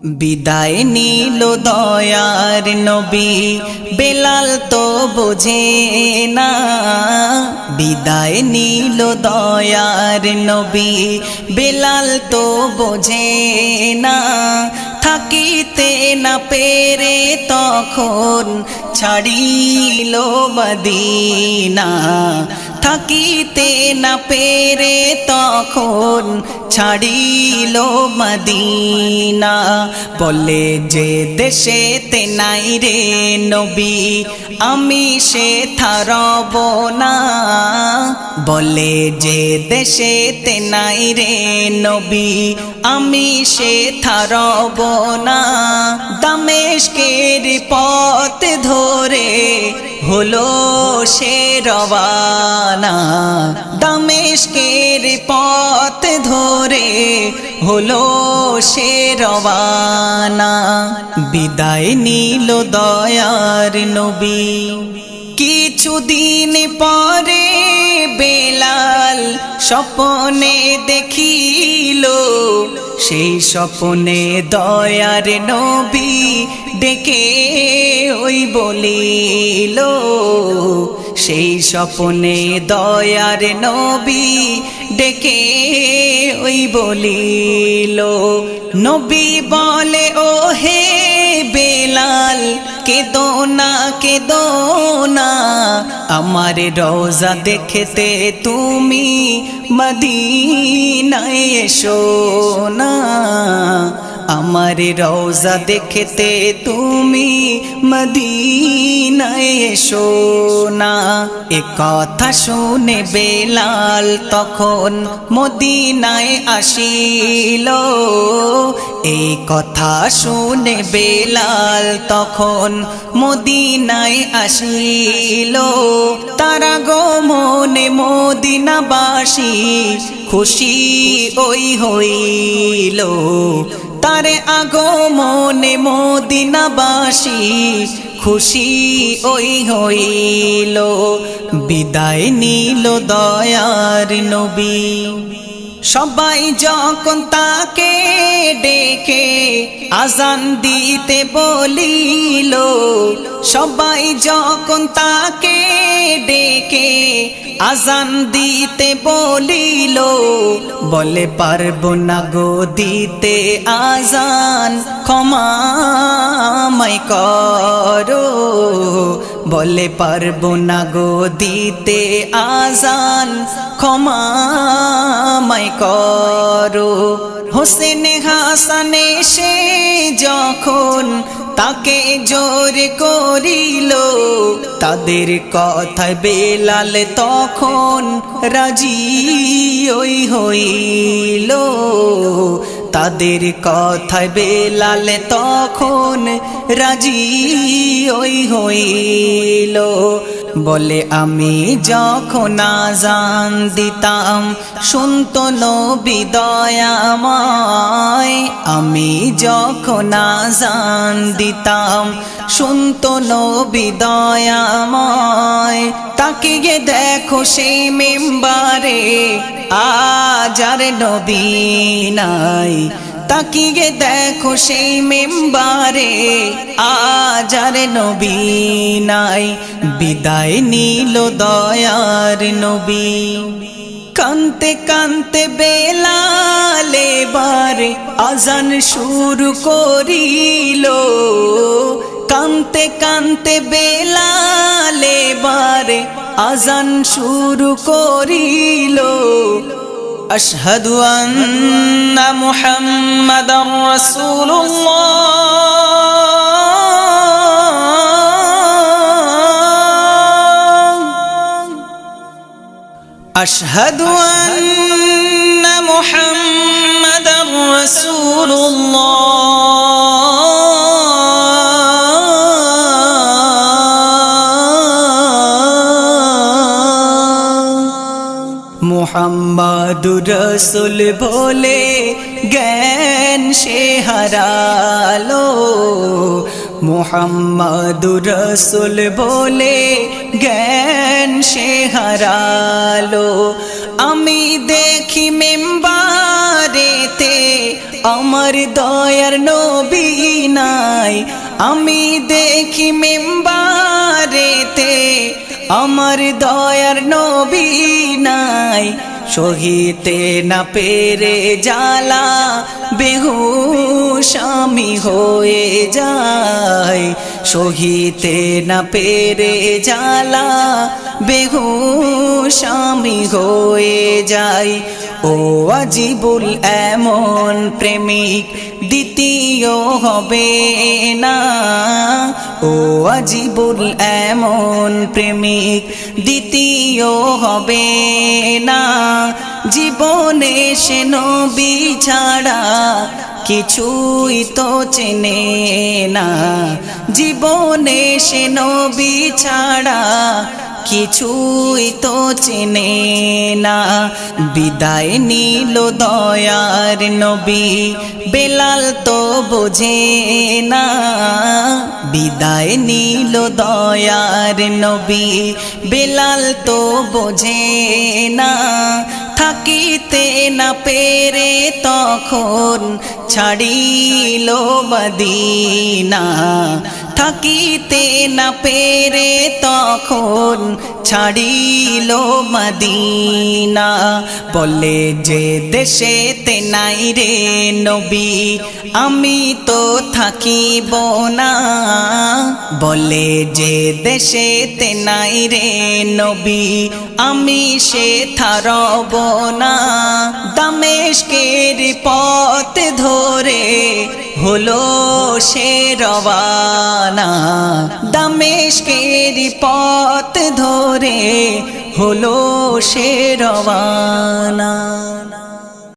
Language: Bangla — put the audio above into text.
বিদায় নিল দয়ার নবী, বেলাল তো বোঝে না। বিদায় নিল দয়ার নবী, বেলাল তো বোঝে না। থাকিতে না পেরে তখন ছাড়িল মদিনা। থাকিতে না পেরে তখন ছাড়িল মদিনা। বলে যে দেশেতে নাই রে নবী, আমি সে থারব না। বলে যে দেশেতে নাই রে নবী, আমি সে থারব না। দামেস্কের পথ ধরে হলো সে রওয়ানা। দামেস্কের পথ ধরে হলো সে রওয়ানা। বিদায় নিল দয়ার নবী। কিছুদিন পরে বেলাল স্বপ্নে দেখিল, সেই স্বপ্নে দয়ার নবী ডেকে ওই বলিল। সেই স্বপ্নে দয়ার নবী ডেকে ওই বলিল। নবী বলে ও হে বেলাল, কেদো না কেদো না, আমার রওজা দেখতে তুমি মদিনায় এসো না। আমার রওজা দেখতে তুমি মদিনায় এসো না। এ কথা শুনে বেলাল তখন মদিনায় আসিল। এই কথা শুনে বেলাল তখন মদিনায় আসিল। তারা গো মনে মদিনাবাসী খুশি ওই হইল। তারে আগমনে মদিনাবাসী খুশি ওই হইল। বিদায় নিল দয়ার নবী। সবাই যখন তাকে ডেকে আজান দিতে বলিল, সবাই যখন তাকে ডেকে আজান দিতে বলিল, বলে পারবো না গো দিতে আজান, ক্ষমা আমায় করো। বলে পারবো না গো দিতে আজান, ক্ষমা আমায় করো। হোসেন হাসান এসে যখন তাকে জোর করিল, তাদের কথায় বেলাল তখন রাজি ওই হইল। তাদের কথায় বেলাল তখন রাজি ওই হইল। বলে আমি যখন আজান দিতাম শুনতো নবী দয়াময়। আমি যখন আজান দিতাম শুনতো নবী দয়াময়। তাকে গে দেখো সেই মেম্বারে আজ আর নবী নাই। তাকিয়ে দেখো সেই মেম্বারে আজ আর নবী নাই। বিদায় নিল দয়ার নবী। কানতে কানতে বেলাল এবার আজান শুরু করিল। কানতে কানতে বেলাল এবার আজান শুরু করিল। আশহাদু আন্না মুহাম্মাদার রাসূলুল্লাহ। আশহাদু আন্না মুহাম্মাদার রাসূলুল্লাহ। মুহাম্মাদুর রাসূল বলে জ্ঞান সে হারালো। মুহাম্মাদুর রাসূল বলে জ্ঞান সে হারালো। আমি দেখি মেম্বারেতে আমার দয়ার নবী নাই, আমি দেখি মিম্বারেতে আমার দয়ার নবী নাই, সহিতে না পেরে জ্বালা বেহুশ আমি হয়ে যাই, সহিতে না পেরে জ্বালা বেহুশ আমি হয়ে যাই। ও আজিবুল এমন প্রেমিক দ্বিতীয় হবে না, ও আজিবুল এমন প্রেমিক দ্বিতীয় হবে না, জীবনে সে নবী ছাড়া কিছুই তো চেনে না, জীবনে সে নবী ছাড়া কিছুই তো চেনে না। বিদায় নিল দয়ার নবী, বেলাল তো বোঝে না, বিদায় নিল দয়ার নবী, বেলাল তো বোঝে না, থাকিতে না পেরে তখন ছাড়িল মদিনা, থাকিতে না পেরে তখন ছাড়িল মদিনা। বলে যে দেশেতে নাই রে নবী আমি তো থাকিব না, বলে যে দেশেতে নাই রে নবী আমি সে থারব না। দামেস্কের পথ ধরে হলো সে রওয়ানা, দামেস্কের পথ ধরে হলো সে রওয়ানা।